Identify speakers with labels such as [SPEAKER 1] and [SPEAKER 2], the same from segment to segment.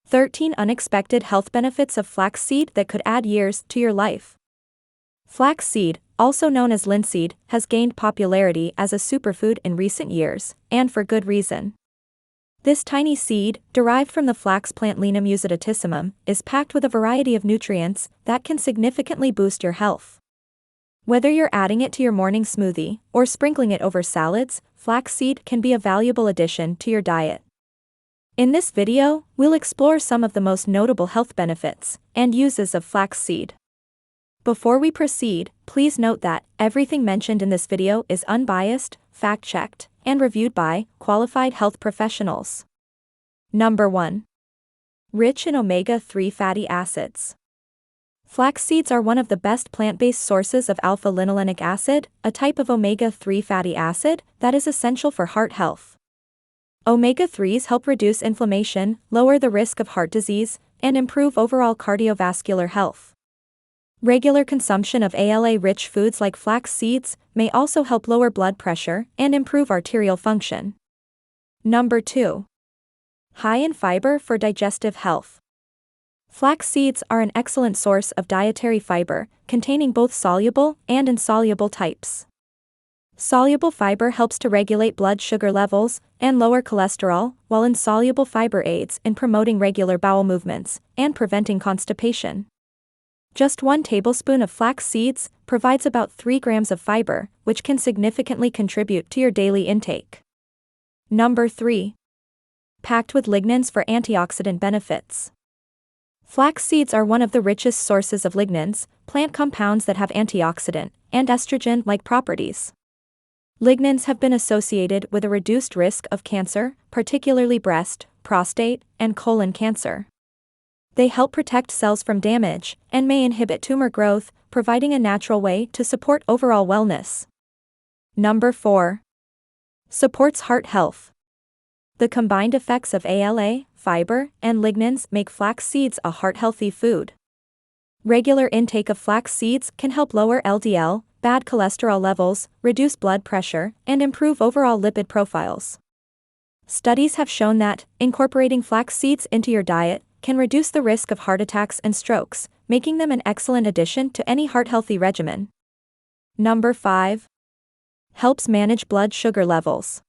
[SPEAKER 1] 13 Unexpected health benefits of flaxseed that could add years to your life. Flaxseed, also known as linseed, has gained popularity as a superfood in recent years, and for good reason. This tiny seed, derived from the flax plant Linum usitatissimum, is packed with a variety of nutrients that can significantly boost your health. Whether you're adding it to your morning smoothie or sprinkling it over salads, flaxseed can be a valuable addition to your diet. In this video, we'll explore some of the most notable health benefits and uses of flaxseed. Before we proceed, please note that everything mentioned in this video is unbiased, fact-checked, and reviewed by qualified health professionals. Number 1. Rich in omega-3 fatty acids. Flax seeds are one of the best plant-based sources of alpha-linolenic acid, a type of omega-3 fatty acid that is essential for heart health. Omega-3s help reduce inflammation, lower the risk of heart disease, and improve overall cardiovascular health. Regular consumption of ALA-rich foods like flax seeds may also help lower blood pressure and improve arterial function. Number 2. High in fiber for digestive health. Flax seeds are an excellent source of dietary fiber, containing both soluble and insoluble types. Soluble fiber helps to regulate blood sugar levels and lower cholesterol, while insoluble fiber aids in promoting regular bowel movements and preventing constipation. Just 1 tablespoon of flax seeds provides about 3 grams of fiber, which can significantly contribute to your daily intake. Number 3. Packed with lignans for antioxidant benefits. Flax seeds are one of the richest sources of lignans, plant compounds that have antioxidant and estrogen-like properties. Lignans have been associated with a reduced risk of cancer, particularly breast, prostate, and colon cancer. They help protect cells from damage and may inhibit tumor growth, providing a natural way to support overall wellness. Number 4. Supports heart health. The combined effects of ALA, fiber, and lignans make flax seeds a heart-healthy food. Regular intake of flax seeds can help lower LDL, bad cholesterol levels, reduce blood pressure, and improve overall lipid profiles. Studies have shown that incorporating flax seeds into your diet can reduce the risk of heart attacks and strokes, making them an excellent addition to any heart-healthy regimen. Number 5. Helps manage blood sugar levels.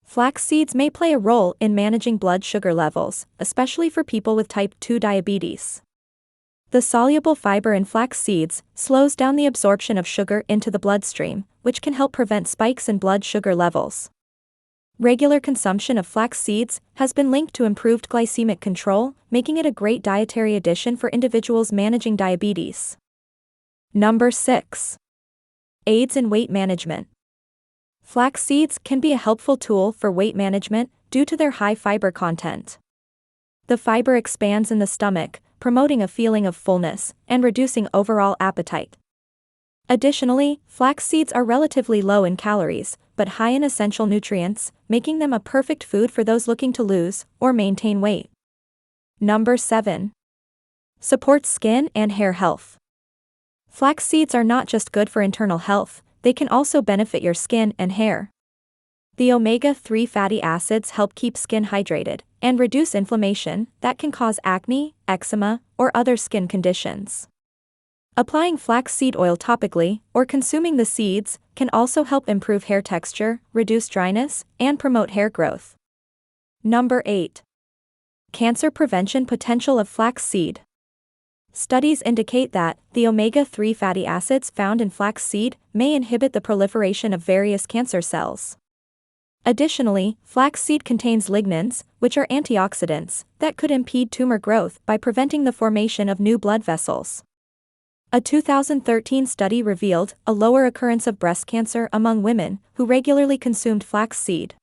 [SPEAKER 1] Flax seeds may play a role in managing blood sugar levels, especially for people with type 2 diabetes. The soluble fiber in flax seeds slows down the absorption of sugar into the bloodstream, which can help prevent spikes in blood sugar levels. Regular consumption of flax seeds has been linked to improved glycemic control, making it a great dietary addition for individuals managing diabetes. Number 6. Aids in weight management. Flax seeds can be a helpful tool for weight management due to their high fiber content. The fiber expands in the stomach, promoting a feeling of fullness and reducing overall appetite. Additionally, flax seeds are relatively low in calories, but high in essential nutrients, making them a perfect food for those looking to lose or maintain weight. Number 7. Supports skin and hair health. Flax seeds are not just good for internal health, they can also benefit your skin and hair. The omega-3 fatty acids help keep skin hydrated and reduce inflammation that can cause acne, eczema, or other skin conditions. Applying flaxseed oil topically or consuming the seeds can also help improve hair texture, reduce dryness, and promote hair growth. Number 8. Cancer prevention potential of flaxseed. Studies indicate that the omega-3 fatty acids found in flaxseed may inhibit the proliferation of various cancer cells. Additionally, flaxseed contains lignans, which are antioxidants, that could impede tumor growth by preventing the formation of new blood vessels. A 2013 study revealed a lower occurrence of breast cancer among women who regularly consumed flaxseed.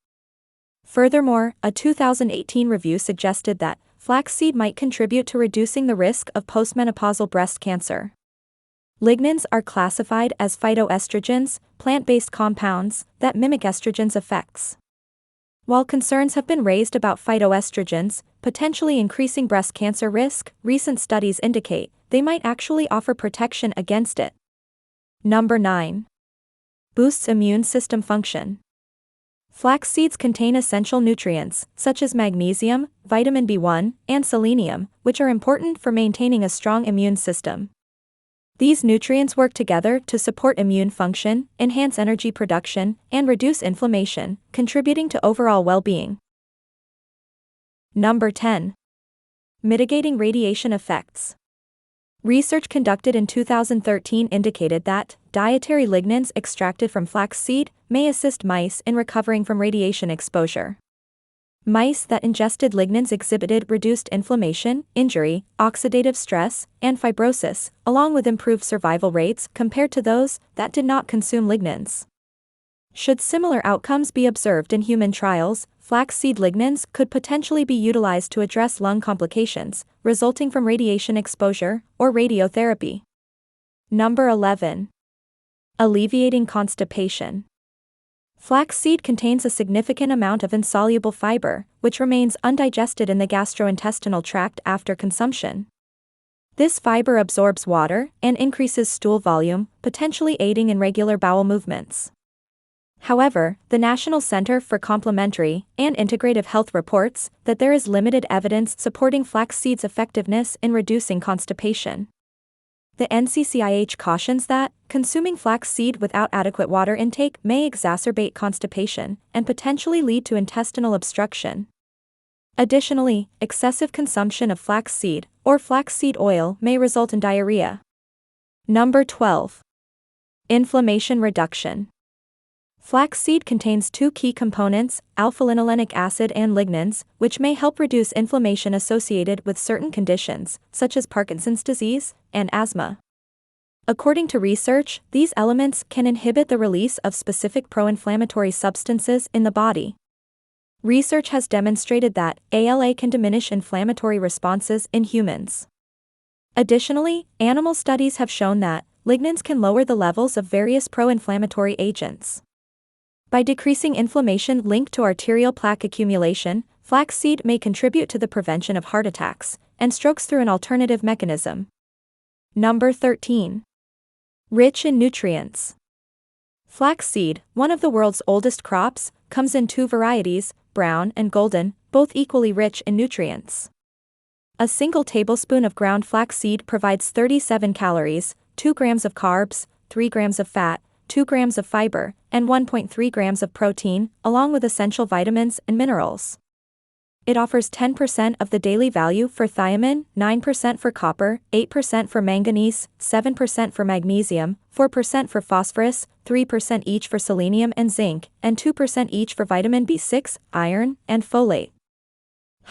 [SPEAKER 1] Furthermore, a 2018 review suggested that flaxseed might contribute to reducing the risk of postmenopausal breast cancer. Lignans are classified as phytoestrogens, plant-based compounds that mimic estrogen's effects. While concerns have been raised about phytoestrogens potentially increasing breast cancer risk, recent studies indicate they might actually offer protection against it. Number 9. Boosts immune system function. Flax seeds contain essential nutrients, such as magnesium, vitamin B1, and selenium, which are important for maintaining a strong immune system. These nutrients work together to support immune function, enhance energy production, and reduce inflammation, contributing to overall well-being. Number 10. Mitigating radiation effects. Research conducted in 2013 indicated that dietary lignans extracted from flaxseed may assist mice in recovering from radiation exposure. Mice that ingested lignans exhibited reduced inflammation, injury, oxidative stress, and fibrosis, along with improved survival rates compared to those that did not consume lignans. Should similar outcomes be observed in human trials, flaxseed lignans could potentially be utilized to address lung complications resulting from radiation exposure or radiotherapy. Number 11. Alleviating constipation. Flaxseed contains a significant amount of insoluble fiber, which remains undigested in the gastrointestinal tract after consumption. This fiber absorbs water and increases stool volume, potentially aiding in regular bowel movements. However, the National Center for Complementary and Integrative Health reports that there is limited evidence supporting flaxseed's effectiveness in reducing constipation. The NCCIH cautions that consuming flaxseed without adequate water intake may exacerbate constipation and potentially lead to intestinal obstruction. Additionally, excessive consumption of flaxseed or flaxseed oil may result in diarrhea. Number 12. Inflammation reduction. Flaxseed contains two key components, alpha-linolenic acid and lignans, which may help reduce inflammation associated with certain conditions, such as Parkinson's disease and asthma. According to research, these elements can inhibit the release of specific pro-inflammatory substances in the body. Research has demonstrated that ALA can diminish inflammatory responses in humans. Additionally, animal studies have shown that lignans can lower the levels of various pro-inflammatory agents. By decreasing inflammation linked to arterial plaque accumulation, flaxseed may contribute to the prevention of heart attacks and strokes through an alternative mechanism. Number 13. Rich in nutrients. Flaxseed, one of the world's oldest crops, comes in two varieties, brown and golden, both equally rich in nutrients. A single tablespoon of ground flaxseed provides 37 calories, 2 grams of carbs, 3 grams of fat, 2 grams of fiber, and 1.3 grams of protein, along with essential vitamins and minerals. It offers 10% of the daily value for thiamine, 9% for copper, 8% for manganese, 7% for magnesium, 4% for phosphorus, 3% each for selenium and zinc, and 2% each for vitamin B6, iron, and folate.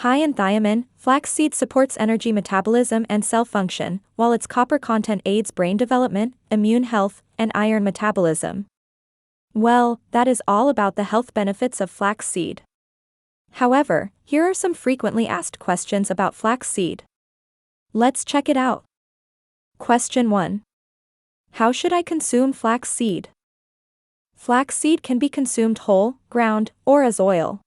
[SPEAKER 1] High in thiamine, flaxseed supports energy metabolism and cell function, while its copper content aids brain development, immune health, and iron metabolism. Well, that is all about the health benefits of flaxseed. However, here are some frequently asked questions about flaxseed. Let's check it out. Question 1. How should I consume flaxseed? Flaxseed can be consumed whole, ground, or as oil.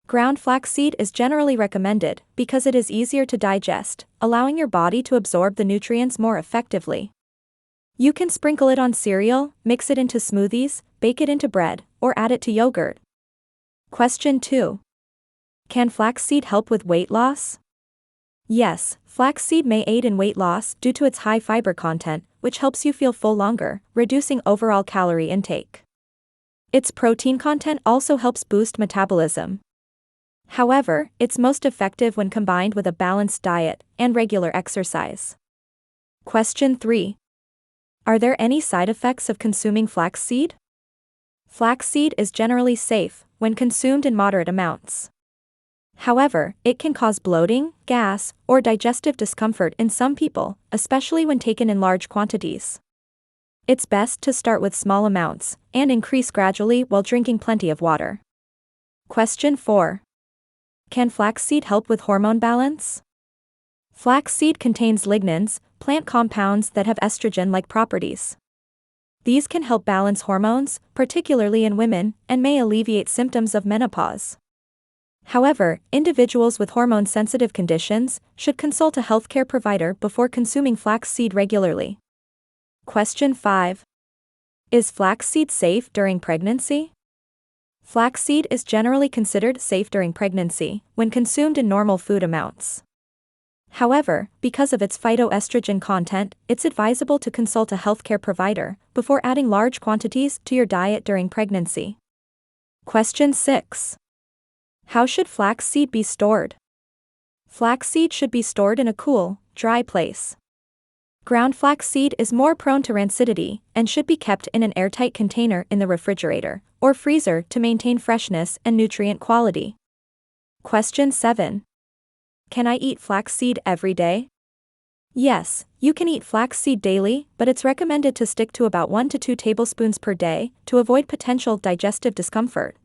[SPEAKER 1] Ground flaxseed is generally recommended because it is easier to digest, allowing your body to absorb the nutrients more effectively. You can sprinkle it on cereal, mix it into smoothies, bake it into bread, or add it to yogurt. Question 2. Can flaxseed help with weight loss? Yes, flaxseed may aid in weight loss due to its high fiber content, which helps you feel full longer, reducing overall calorie intake. Its protein content also helps boost metabolism. However, it's most effective when combined with a balanced diet and regular exercise. Question 3. Are there any side effects of consuming flaxseed? Flaxseed is generally safe when consumed in moderate amounts. However, it can cause bloating, gas, or digestive discomfort in some people, especially when taken in large quantities. It's best to start with small amounts and increase gradually while drinking plenty of water. Question 4. Can flaxseed help with hormone balance? Flaxseed contains lignans, plant compounds that have estrogen-like properties. These can help balance hormones, particularly in women, and may alleviate symptoms of menopause. However, individuals with hormone-sensitive conditions should consult a healthcare provider before consuming flaxseed regularly. Question 5. Is flaxseed safe during pregnancy? Flaxseed is generally considered safe during pregnancy when consumed in normal food amounts. However, because of its phytoestrogen content, it's advisable to consult a healthcare provider before adding large quantities to your diet during pregnancy. Question 6. How should flaxseed be stored? Flaxseed should be stored in a cool, dry place. Ground flaxseed is more prone to rancidity and should be kept in an airtight container in the refrigerator or freezer to maintain freshness and nutrient quality. Question 7. Can I eat flaxseed every day? Yes, you can eat flaxseed daily, but it's recommended to stick to about 1 to 2 tablespoons per day to avoid potential digestive discomfort.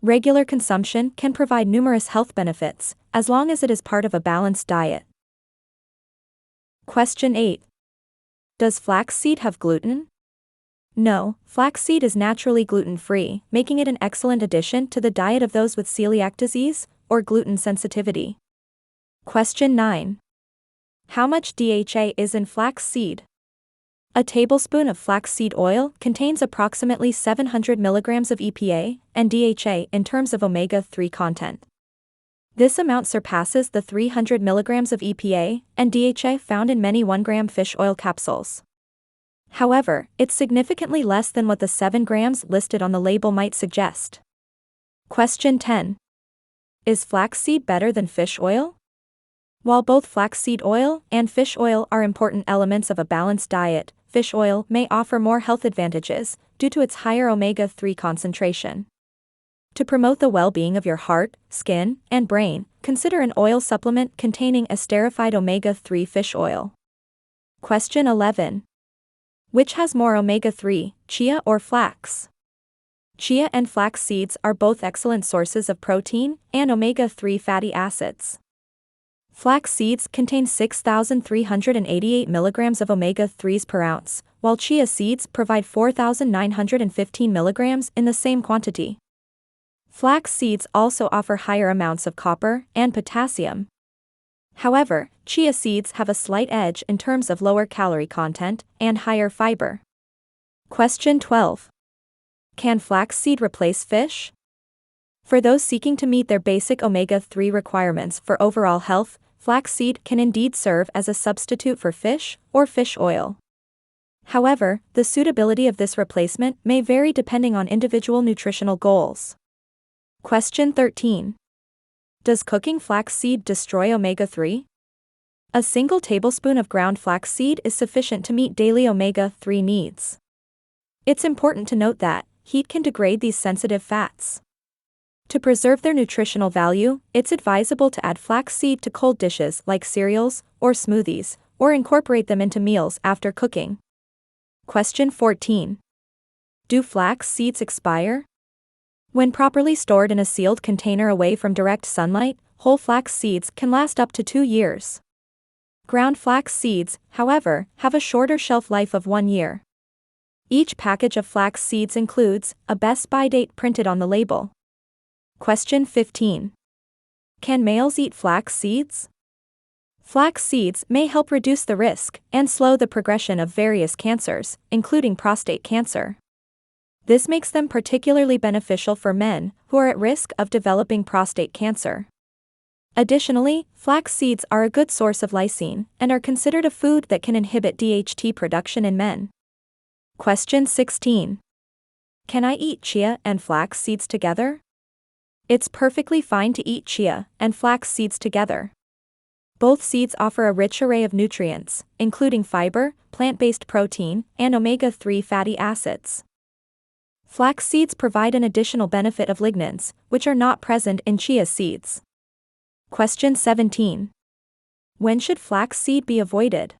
[SPEAKER 1] Regular consumption can provide numerous health benefits, as long as it is part of a balanced diet. Question 8. Does flaxseed have gluten? No, flaxseed is naturally gluten-free, making it an excellent addition to the diet of those with celiac disease or gluten sensitivity. Question 9. How much DHA is in flaxseed? A tablespoon of flaxseed oil contains approximately 700 milligrams of EPA and DHA in terms of omega-3 content. This amount surpasses the 300 milligrams of EPA and DHA found in many 1-gram fish oil capsules. However, it's significantly less than what the 7 grams listed on the label might suggest. Question 10. Is flaxseed better than fish oil? While both flaxseed oil and fish oil are important elements of a balanced diet, fish oil may offer more health advantages due to its higher omega-3 concentration. To promote the well-being of your heart, skin, and brain, consider an oil supplement containing esterified omega-3 fish oil. Question 11. Which has more omega-3, chia or flax? Chia and flax seeds are both excellent sources of protein and omega-3 fatty acids. Flax seeds contain 6,388 milligrams of omega-3s per ounce, while chia seeds provide 4,915 milligrams in the same quantity. Flax seeds also offer higher amounts of copper and potassium. However, chia seeds have a slight edge in terms of lower calorie content and higher fiber. Question 12. Can flaxseed replace fish? For those seeking to meet their basic omega-3 requirements for overall health, flaxseed can indeed serve as a substitute for fish or fish oil. However, the suitability of this replacement may vary depending on individual nutritional goals. Question 13. Does cooking flaxseed destroy omega-3? A single tablespoon of ground flaxseed is sufficient to meet daily omega-3 needs. It's important to note that heat can degrade these sensitive fats. To preserve their nutritional value, it's advisable to add flaxseed to cold dishes like cereals or smoothies, or incorporate them into meals after cooking. Question 14. Do flax seeds expire? When properly stored in a sealed container away from direct sunlight, whole flax seeds can last up to 2 years. Ground flax seeds, however, have a shorter shelf life of 1 year. Each package of flax seeds includes a best by date printed on the label. Question 15. Can males eat flax seeds? Flax seeds may help reduce the risk and slow the progression of various cancers, including prostate cancer. This makes them particularly beneficial for men who are at risk of developing prostate cancer. Additionally, flax seeds are a good source of lysine and are considered a food that can inhibit DHT production in men. Question 16. Can I eat chia and flax seeds together? It's perfectly fine to eat chia and flax seeds together. Both seeds offer a rich array of nutrients, including fiber, plant-based protein, and omega-3 fatty acids. Flax seeds provide an additional benefit of lignans, which are not present in chia seeds. Question 17. When should flax seed be avoided?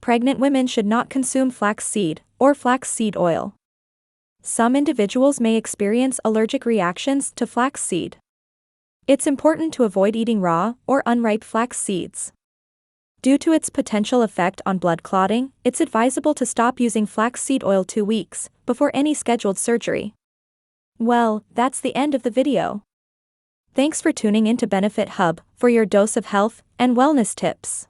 [SPEAKER 1] Pregnant women should not consume flax seed or flax seed oil. Some individuals may experience allergic reactions to flax seed. It's important to avoid eating raw or unripe flax seeds. Due to its potential effect on blood clotting, it's advisable to stop using flaxseed oil 2 weeks before any scheduled surgery. Well, that's the end of the video. Thanks for tuning in to Benefit Hub for your dose of health and wellness tips.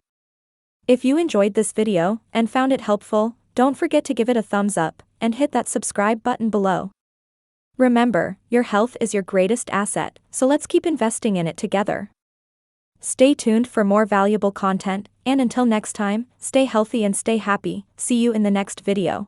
[SPEAKER 1] If you enjoyed this video and found it helpful, don't forget to give it a thumbs up and hit that subscribe button below. Remember, your health is your greatest asset, so let's keep investing in it together. Stay tuned for more valuable content, and until next time, stay healthy and stay happy. See you in the next video.